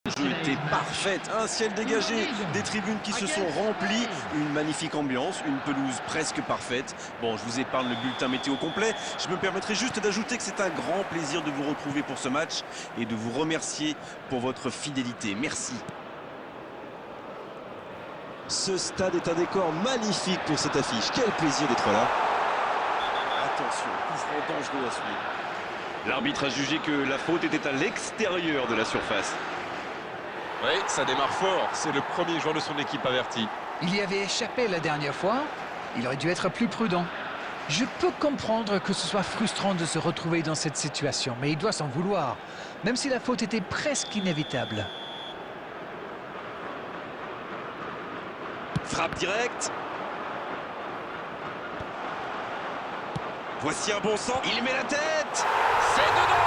Le jeu était parfaite, un ciel dégagé, des tribunes qui se sont remplies, une magnifique ambiance, une pelouse presque parfaite. Bon, je vous épargne le bulletin météo complet. Je me permettrai juste d'ajouter que c'est un grand plaisir de vous retrouver pour ce match et de vous remercier pour votre fidélité. Merci. Ce stade est un décor magnifique pour cette affiche. Quel plaisir d'être là. Attention, coup franc dangereux à suivre. L'arbitre a jugé que la faute était à l'extérieur de la surface. Oui, ça démarre fort. C'est le premier joueur de son équipe averti. Il y avait échappé la dernière fois. Il aurait dû être plus prudent. Je peux comprendre que ce soit frustrant de se retrouver dans cette situation, mais il doit s'en vouloir, même si la faute était presque inévitable. Frappe directe. Voici un bon centre. Il met la tête. C'est dedans!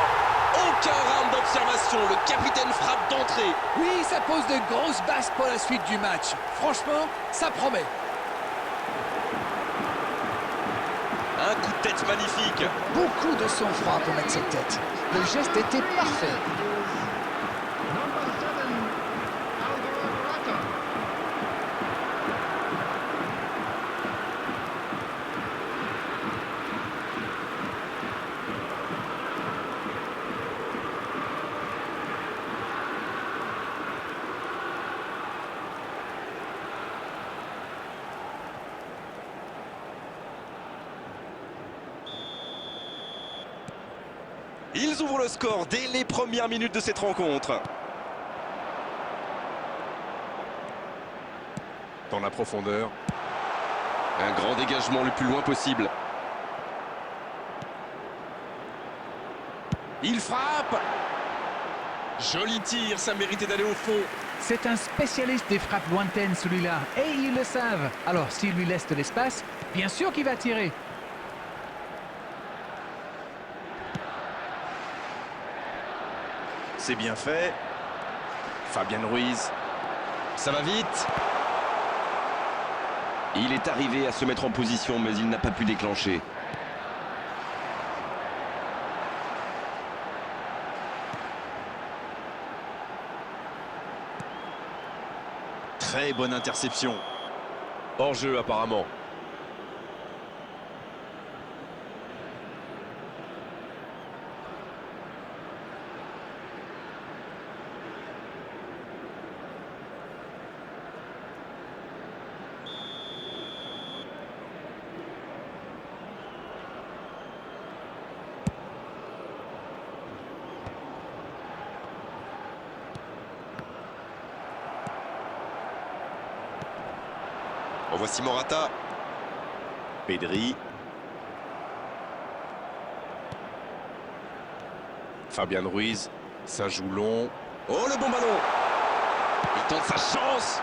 Aucun round d'observation, le capitaine frappe d'entrée. Oui, ça pose de grosses bases pour la suite du match. Franchement, ça promet. Un coup de tête magnifique. Beaucoup de sang-froid pour mettre cette tête. Le geste était parfait. Ils ouvrent le score dès les premières minutes de cette rencontre. Dans la profondeur. Un grand dégagement le plus loin possible. Il frappe. Joli tir, ça méritait d'aller au fond. C'est un spécialiste des frappes lointaines, celui-là, et ils le savent. Alors, s'il lui laisse de l'espace, bien sûr qu'il va tirer. C'est bien fait. Fabien Ruiz. Ça va vite. Il est arrivé à se mettre en position, mais il n'a pas pu déclencher. Très bonne interception. Hors jeu apparemment. Voici Morata. Pedri. Fabien Ruiz. Ça joue long. Oh, le bon ballon. Il tente sa chance.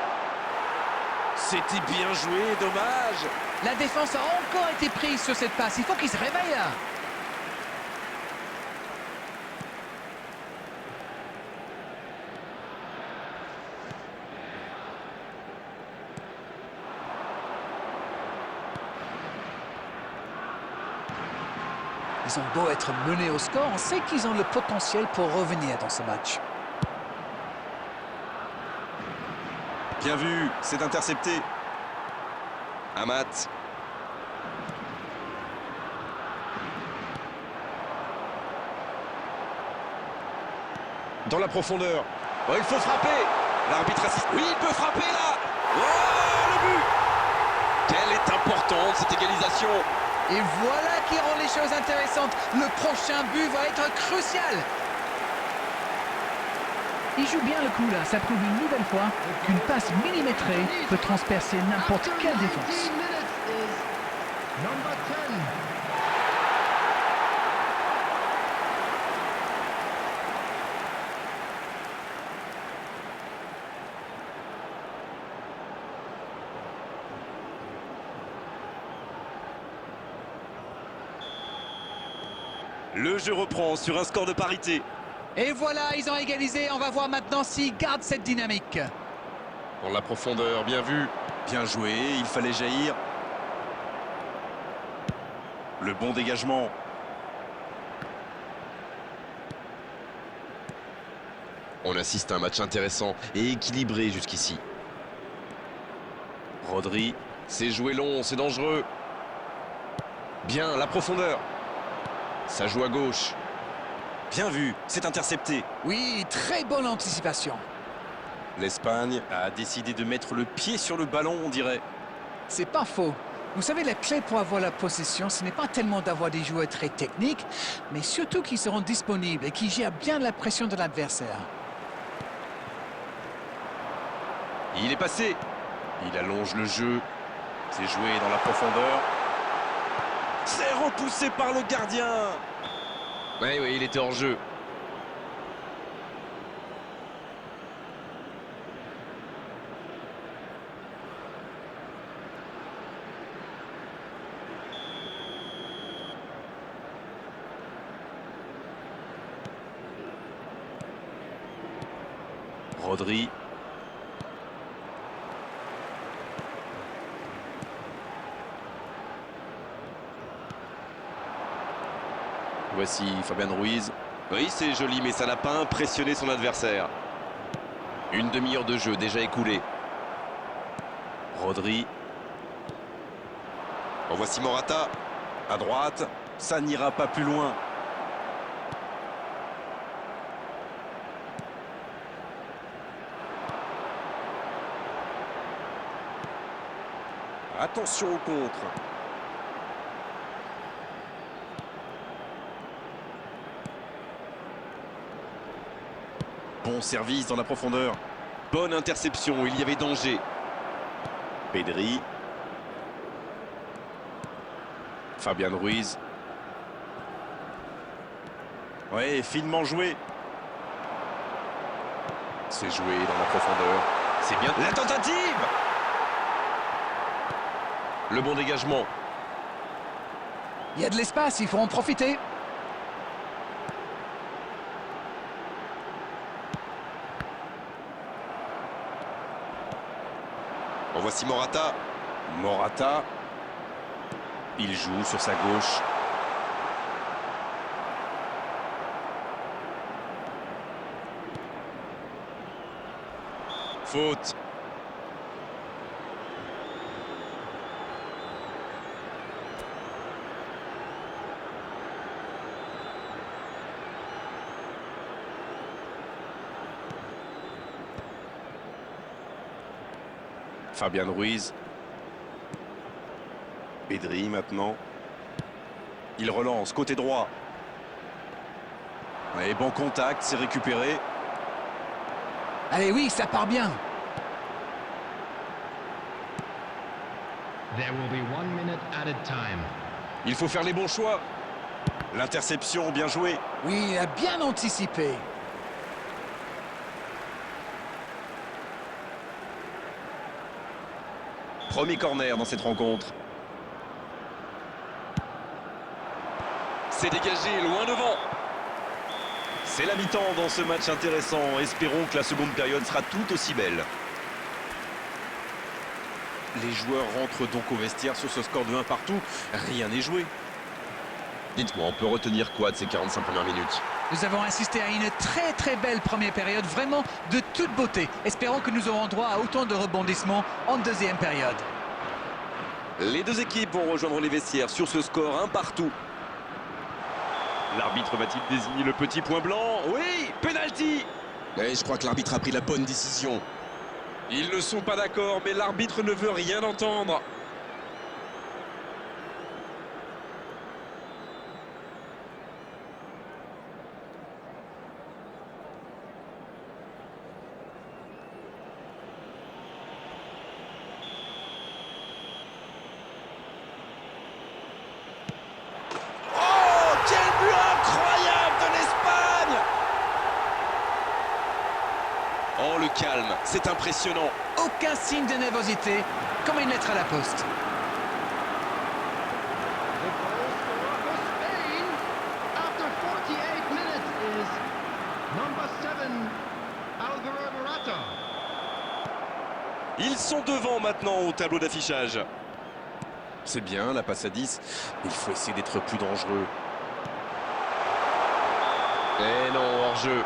C'était bien joué, dommage. La défense a encore été prise sur cette passe. Il faut qu'il se réveille là. Ils ont beau être menés au score, on sait qu'ils ont le potentiel pour revenir dans ce match. Bien vu, c'est intercepté. Amat. Dans la profondeur. Oh, il faut frapper. L'arbitre assiste. Oui, il peut frapper là. Oh, le but. Quelle est importante cette égalisation. Et voilà qui rend les choses intéressantes. Le prochain but va être crucial. Il joue bien le coup là. Ça prouve une nouvelle fois qu'une passe millimétrée peut transpercer n'importe quelle défense. Le jeu reprend sur un score de parité. Et voilà, ils ont égalisé. On va voir maintenant s'ils gardent cette dynamique. Dans la profondeur, bien vu. Bien joué, il fallait jaillir. Le bon dégagement. On assiste à un match intéressant et équilibré jusqu'ici. Rodri, c'est joué long, c'est dangereux. Bien, la profondeur. Ça joue à gauche. Bien vu, c'est intercepté. Oui, très bonne anticipation. L'Espagne a décidé de mettre le pied sur le ballon, on dirait. C'est pas faux. Vous savez, la clé pour avoir la possession, ce n'est pas tellement d'avoir des joueurs très techniques, mais surtout qui seront disponibles et qui gèrent bien la pression de l'adversaire. Il est passé. Il allonge le jeu. C'est joué dans la profondeur. C'est repoussé par le gardien. Oui, il était hors jeu. Rodri. Voici Fabian Ruiz. Oui, c'est joli, mais ça n'a pas impressionné son adversaire. Une demi-heure de jeu déjà écoulée. Rodri. En voici Morata. À droite. Ça n'ira pas plus loin. Attention au contre. Bon service dans la profondeur. Bonne interception, il y avait danger. Pedri. Fabian Ruiz. Ouais, finement joué. C'est joué dans la profondeur. C'est bien. La tentative! Le bon dégagement. Il y a de l'espace, il faut en profiter. En voici Morata. Morata. Il joue sur sa gauche. Faute. Fabian Ruiz. Pedri maintenant. Il relance côté droit. Et bon contact, c'est récupéré. Allez, oui, ça part bien. There will be 1 minute added time. Il faut faire les bons choix. L'interception, bien joué. Oui, il a bien anticipé. Premier corner dans cette rencontre. C'est dégagé, loin devant. C'est la mi-temps dans ce match intéressant. Espérons que la seconde période sera tout aussi belle. Les joueurs rentrent donc au vestiaire sur ce score de 1 partout. Rien n'est joué. Dites-moi, on peut retenir quoi de ces 45 premières minutes? Nous avons assisté à une très belle première période, vraiment de toute beauté. Espérons que nous aurons droit à autant de rebondissements en deuxième période. Les deux équipes vont rejoindre les vestiaires sur ce score 1 partout. L'arbitre va-t-il désigner le petit point blanc? Oui, penalty. Et je crois que l'arbitre a pris la bonne décision. Ils ne sont pas d'accord, mais l'arbitre ne veut rien entendre. Oh, le calme, c'est impressionnant. Aucun signe de nervosité, comme une lettre à la poste. The goal scorer for Spain after 48 minutes is number 7, Alvaro Morata. Ils sont devant maintenant au tableau d'affichage. C'est bien, la passe à 10. Il faut essayer d'être plus dangereux. Eh non, hors-jeu.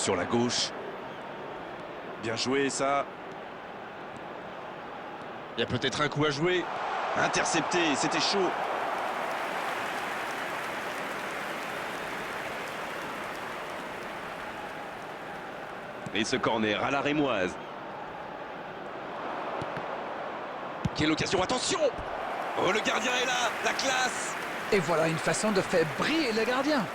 Sur la gauche. Bien joué, ça. Il y a peut-être un coup à jouer. Intercepté, c'était chaud. Et ce corner à la rémoise. Quelle occasion, attention! Oh, le gardien est là, la classe! Et voilà une façon de faire briller le gardien.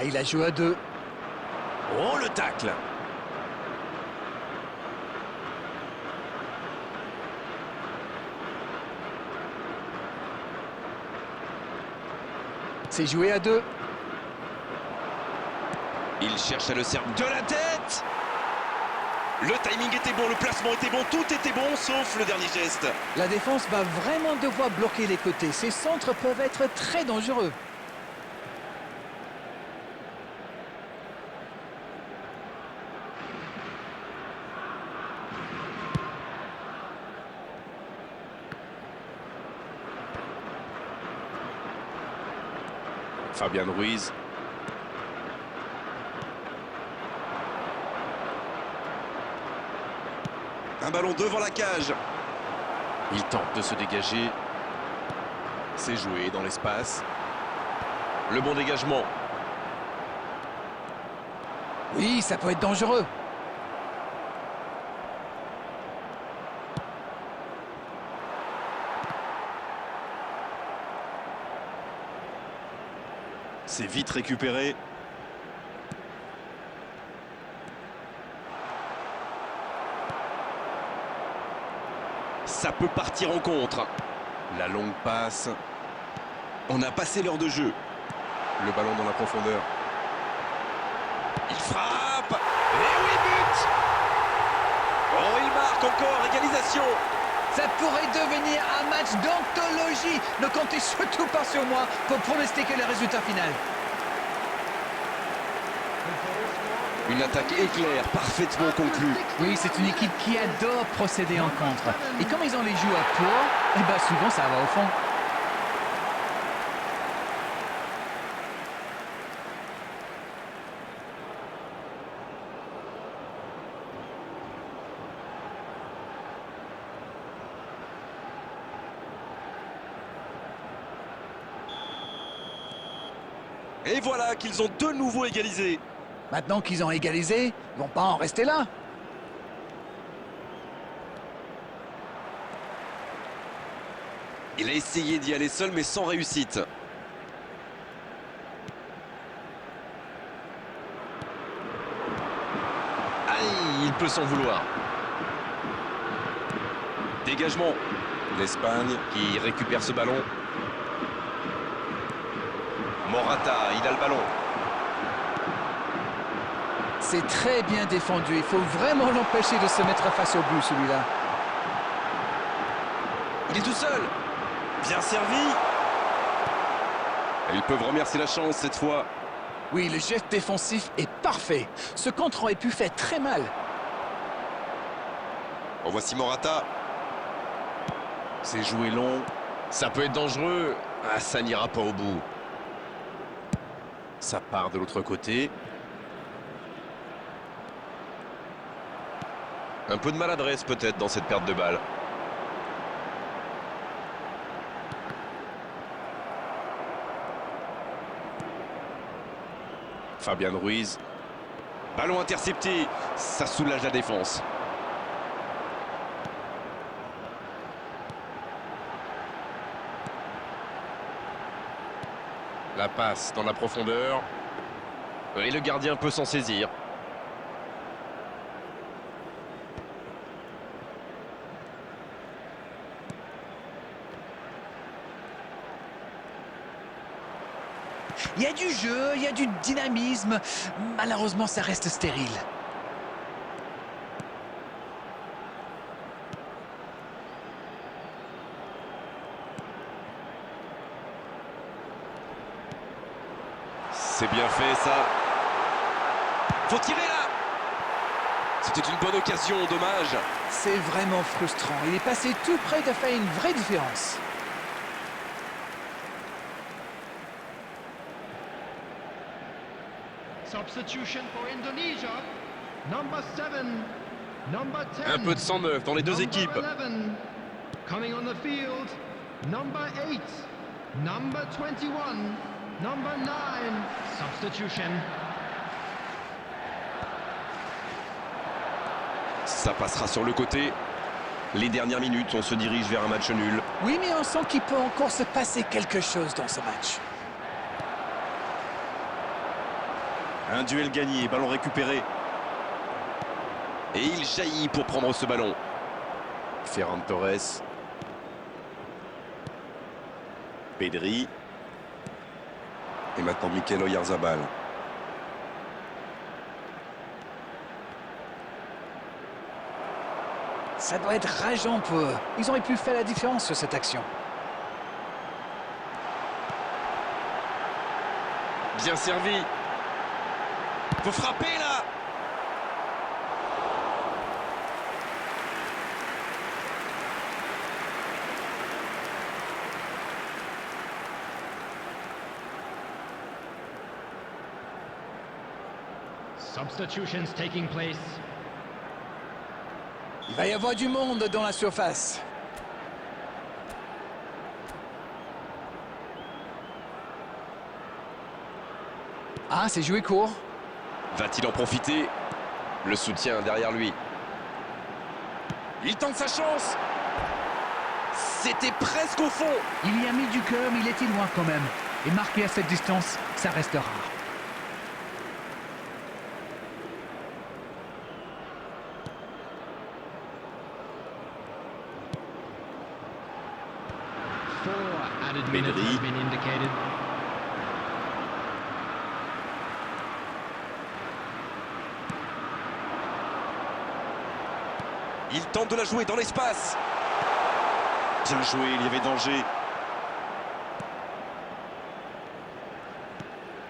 Ah, il a joué à 2. Oh, le tacle. C'est joué à 2. Il cherche à le servir de la tête! Le timing était bon, le placement était bon, tout était bon, sauf le dernier geste. La défense va vraiment devoir bloquer les côtés. Ces centres peuvent être très dangereux. Fabian Ruiz. Un ballon devant la cage. Il tente de se dégager. C'est joué dans l'espace. Le bon dégagement. Oui, ça peut être dangereux. C'est vite récupéré. Ça peut partir en contre. La longue passe. On a passé l'heure de jeu. Le ballon dans la profondeur. Il frappe. Et oui, but! Oh, il marque encore, égalisation. Ça pourrait devenir un match d'anthologie. Ne comptez surtout pas sur moi pour pronostiquer le résultat final. Une attaque éclair, parfaitement conclue. Oui, c'est une équipe qui adore procéder en contre. Et comme ils ont les joueurs pour, eh ben souvent ça va au fond. Et voilà qu'ils ont de nouveau égalisé. Maintenant qu'ils ont égalisé, ils vont pas en rester là. Il a essayé d'y aller seul, mais sans réussite. Aïe, il peut s'en vouloir. Dégagement. L'Espagne Qui récupère ce ballon. Morata, il a le ballon. C'est très bien défendu. Il faut vraiment l'empêcher de se mettre face au but, celui-là. Il est tout seul. Bien servi. Ils peuvent remercier la chance cette fois. Oui, le geste défensif est parfait. Ce contre aurait pu faire très mal. En voici Morata. C'est joué long. Ça peut être dangereux. Ah, ça n'ira pas au bout. Ça part de l'autre côté. Un peu de maladresse peut-être dans cette perte de balle. Fabian Ruiz. Ballon intercepté. Ça soulage la défense. La passe dans la profondeur. Et le gardien peut s'en saisir. Il y a du jeu, il y a du dynamisme. Malheureusement, ça reste stérile. C'est bien fait ça. Faut tirer là. C'était une bonne occasion, dommage. C'est vraiment frustrant. Il est passé tout près de faire une vraie différence. Substitution for Indonesia. Number 7. Number 10. Un peu de sang neuf dans les deux Number équipes. 11. Coming on the field. Number 8. Number 21. Number 9. Substitution. Ça passera sur le côté. Les dernières minutes, on se dirige vers un match nul. Oui, mais on sent qu'il peut encore se passer quelque chose dans ce match. Un duel gagné, ballon récupéré. Et il jaillit pour prendre ce ballon. Ferran Torres. Pedri. Et maintenant Mikel Oyarzabal. Ça doit être rageant pour eux. Ils auraient pu faire la différence sur cette action. Bien servi. Faut frapper là. Substitutions taking place. Il va y avoir du monde dans la surface. Ah, c'est joué court. Va-t-il en profiter? Le soutien derrière lui. Il tente sa chance. C'était presque au fond. Il y a mis du cœur, mais il était loin quand même. Et marquer à cette distance, ça reste rare. Four added minutes has been indicated. Il tente de la jouer dans l'espace. Bien joué, il y avait danger.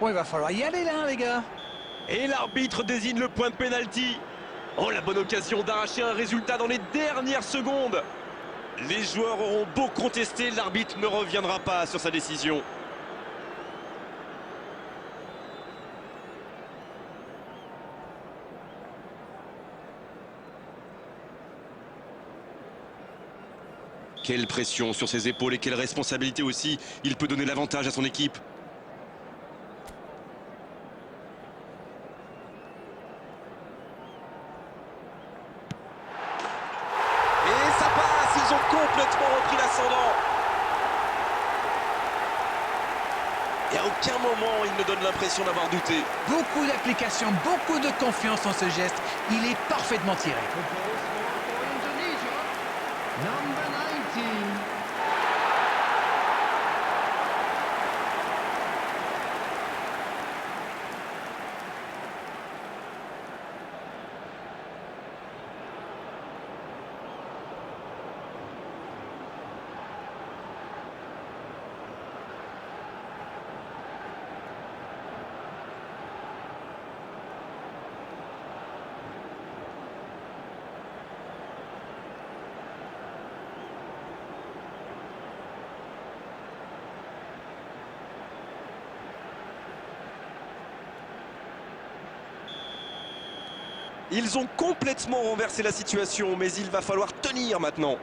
Bon, il va falloir y aller là, les gars. Et l'arbitre désigne le point de pénalty. Oh, la bonne occasion d'arracher un résultat dans les dernières secondes. Les joueurs auront beau contester, l'arbitre ne reviendra pas sur sa décision. Quelle pression sur ses épaules et quelle responsabilité aussi. Il peut donner l'avantage à son équipe. Et ça passe, ils ont complètement repris l'ascendant. Et à aucun moment, il ne donne l'impression d'avoir douté. Beaucoup d'application, beaucoup de confiance en ce geste. Il est parfaitement tiré. The goal scorer for Indonesia. Number 19. Ils ont complètement renversé la situation, mais il va falloir tenir maintenant.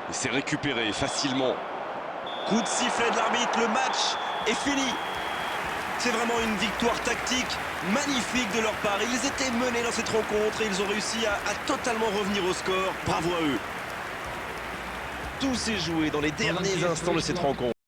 Et c'est récupéré facilement. Coup de sifflet de l'arbitre, le match est fini. C'est vraiment une victoire tactique magnifique de leur part. Ils étaient menés dans cette rencontre et ils ont réussi à totalement revenir au score. Bravo à eux. Tout s'est joué dans les derniers instants de cette rencontre.